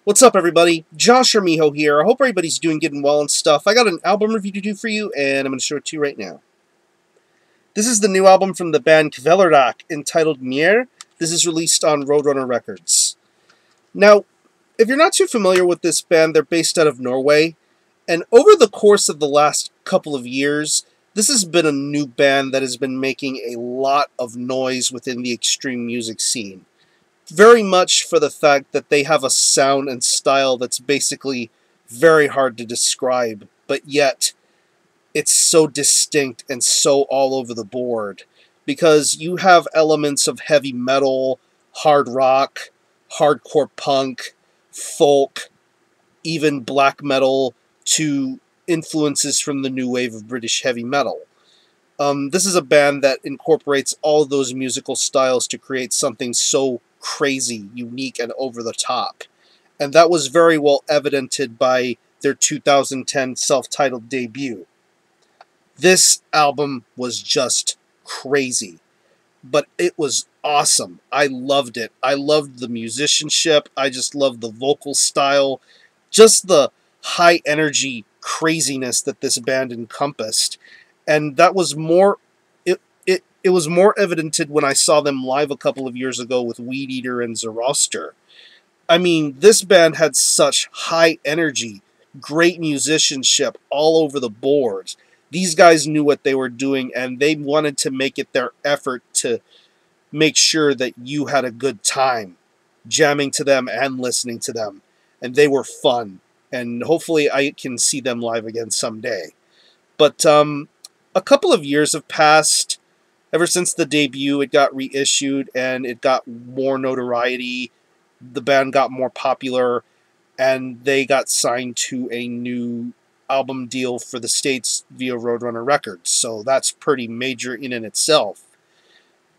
What's up, everybody? Josh or Miho here. I hope everybody's doing good and well and stuff. I got an album review to do for you, and I'm going to show it to you right now. This is the new album from the band Kvelertak, entitled Meir. This is released on Roadrunner Records. Now, if you're not too familiar with this band, they're based out of Norway, and over the course of the last couple of years, this has been a new band that has been making a lot of noise within the extreme music scene. Very much for the fact that they have a sound and style that's basically very hard to describe, but yet it's so distinct and so all over the board, because you have elements of heavy metal, hard rock, hardcore punk, folk, even black metal, to influences from the new wave of British heavy metal. This is a band that incorporates all those musical styles to create something so crazy, unique, and over the top. And that was very well evidented by their 2010 self-titled debut. This album was just crazy, but it was awesome. I loved it. I loved the musicianship. I just loved the vocal style. Just the high energy craziness that this band encompassed. And that was more it was more evidented when I saw them live a couple of years ago with Weed Eater and Zoroaster. I mean, this band had such high energy, great musicianship all over the board. These guys knew what they were doing, and they wanted to make it their effort to make sure that you had a good time jamming to them and listening to them. And they were fun, and hopefully I can see them live again someday. But a couple of years have passed. Ever since the debut, it got reissued, and it got more notoriety. The band got more popular, and they got signed to a new album deal for the States via Roadrunner Records. So that's pretty major in and itself.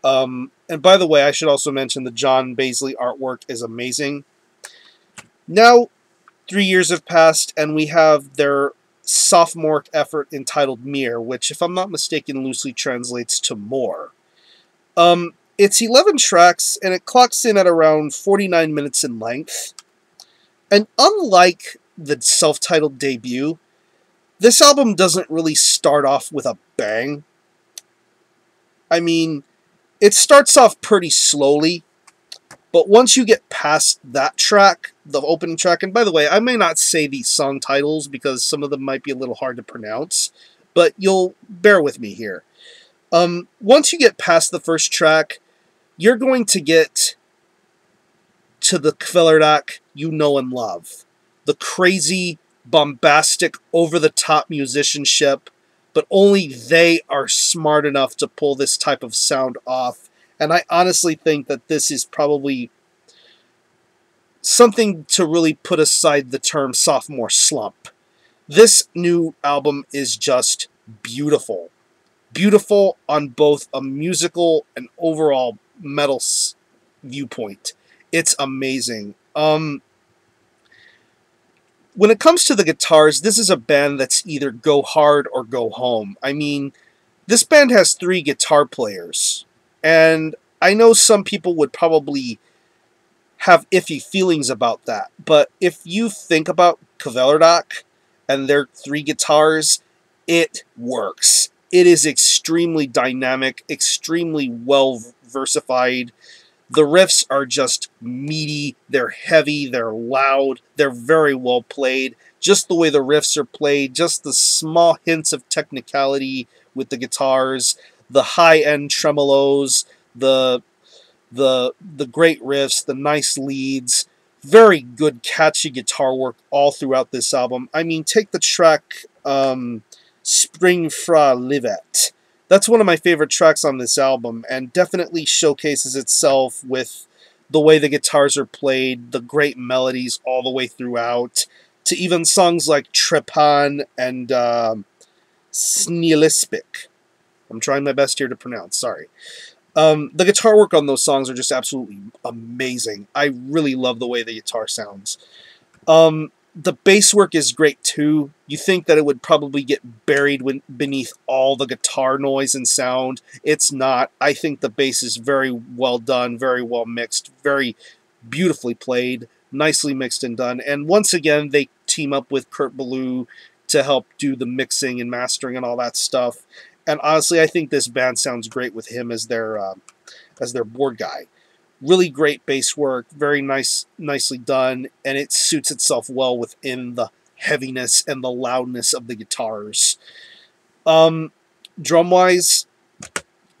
And by the way, I should also mention the John Baisley artwork is amazing. Now, 3 years have passed, and we have their sophomore effort entitled Meir, which, if I'm not mistaken, loosely translates to more. It's 11 tracks, and it clocks in at around 49 minutes in length. And unlike the self-titled debut, this album doesn't really start off with a bang. I mean, it starts off pretty slowly, but once you get past that track, the opening track, and by the way, I may not say these song titles because some of them might be a little hard to pronounce, but you'll bear with me here. Once you get past the first track, you're going to get to the Kvelertak you know and love. The crazy, bombastic, over-the-top musicianship, but only they are smart enough to pull this type of sound off. And I honestly think that this is probably something to really put aside the term sophomore slump. This new album is just beautiful. Beautiful on both a musical and overall metal viewpoint. It's amazing. When it comes to the guitars, this is a band that's either go hard or go home. I mean, this band has 3 guitar players. And I know some people would probably have iffy feelings about that. But if you think about Kvelertak and their 3 guitars, it works. It is extremely dynamic, extremely well versified. The riffs are just meaty, they're heavy, they're loud, they're very well played. Just the way the riffs are played, just the small hints of technicality with the guitars, the high-end tremolos, the great riffs, the nice leads, very good catchy guitar work all throughout this album. I mean, take the track Spring fra Livet. That's one of my favorite tracks on this album, and definitely showcases itself with the way the guitars are played, the great melodies all the way throughout, to even songs like Trepan and Snilispik. I'm trying my best here to pronounce, sorry. The guitar work on those songs are just absolutely amazing. I really love the way the guitar sounds. The bass work is great too. You think that it would probably get buried beneath all the guitar noise and sound. It's not. I think the bass is very well done, very well mixed, very beautifully played, nicely mixed and done. And once again, they team up with Kurt Ballou to help do the mixing and mastering and all that stuff. And honestly, I think this band sounds great with him as their board guy. Really great bass work, very nicely done, and it suits itself well within the heaviness and the loudness of the guitars. Drum-wise,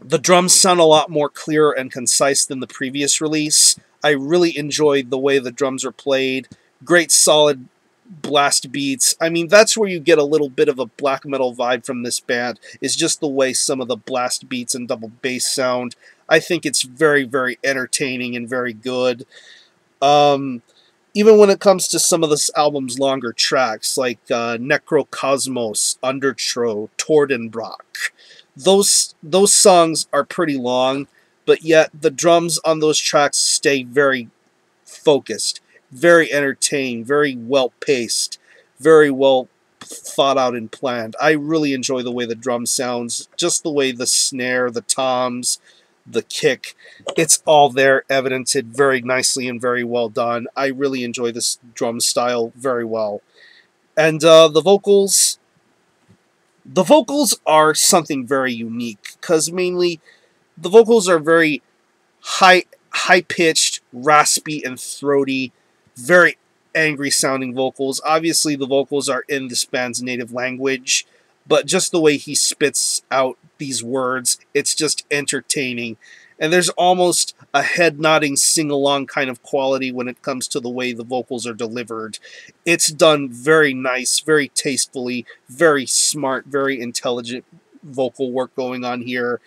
the drums sound a lot more clear and concise than the previous release. I really enjoyed the way the drums are played. Great solid blast beats. I mean, that's where you get a little bit of a black metal vibe from this band, is just the way some of the blast beats and double bass sound. I think it's very, very entertaining and very good. Even when it comes to some of this album's longer tracks, like Necrocosmos, Undertro, Tordenbrock, those songs are pretty long, but yet the drums on those tracks stay very focused, very entertaining, very well paced, very well thought out and planned. I really enjoy the way the drum sounds, just the way the snare, the toms, the kick, it's all there evidenced very nicely and very well done. I really enjoy this drum style very well. And the vocals are something very unique, because mainly the vocals are very high-pitched, raspy, and throaty, very angry-sounding vocals. Obviously, the vocals are in this band's native language, but just the way he spits out these words, it's just entertaining. And there's almost a head-nodding, sing-along kind of quality when it comes to the way the vocals are delivered. It's done very nice, very tastefully, very smart, very intelligent vocal work going on here.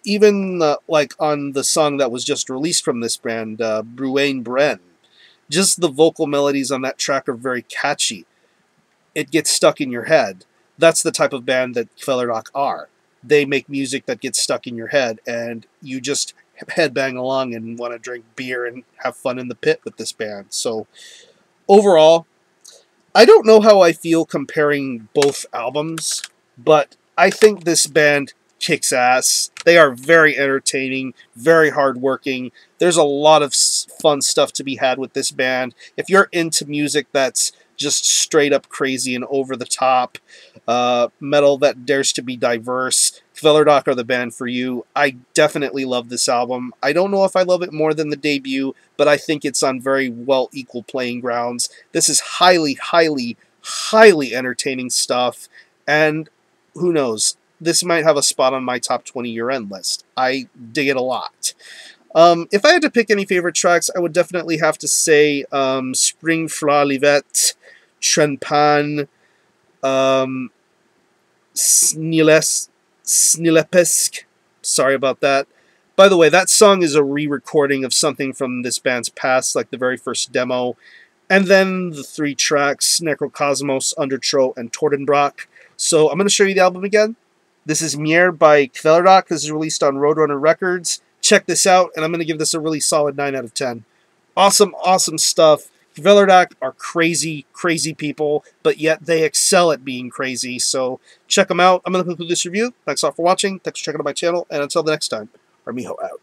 Even like on the song that was just released from this band, Bruin Bren, just the vocal melodies on that track are very catchy. It gets stuck in your head. That's the type of band that Kvelertak are. They make music that gets stuck in your head, and you just headbang along and want to drink beer and have fun in the pit with this band. So, overall, I don't know how I feel comparing both albums, but I think this band kicks ass. They are very entertaining, very hardworking. There's a lot of fun stuff to be had with this band. If you're into music that's just straight up crazy and over the top, metal that dares to be diverse, Kvelertak are the band for you. I definitely love this album. I don't know if I love it more than the debut, but I think it's on very well equal playing grounds. This is highly, highly, highly entertaining stuff, and who knows, this might have a spot on my top 20 year-end list. I dig it a lot. If I had to pick any favorite tracks, I would definitely have to say Spring Fra Livet, Trenpan, Snilepesk. Sorry about that. By the way, that song is a re-recording of something from this band's past, like the very first demo. And then the 3 tracks, Necrocosmos, Undertro, and Tordenbrock. So I'm going to show you the album again. This is Meir by Kvelertak. This is released on Roadrunner Records. Check this out, and I'm going to give this a really solid 9 out of 10. Awesome, awesome stuff. Kvelertak are crazy, crazy people, but yet they excel at being crazy. So check them out. I'm going to conclude this review. Thanks all for watching. Thanks for checking out my channel, and until the next time, Miho out.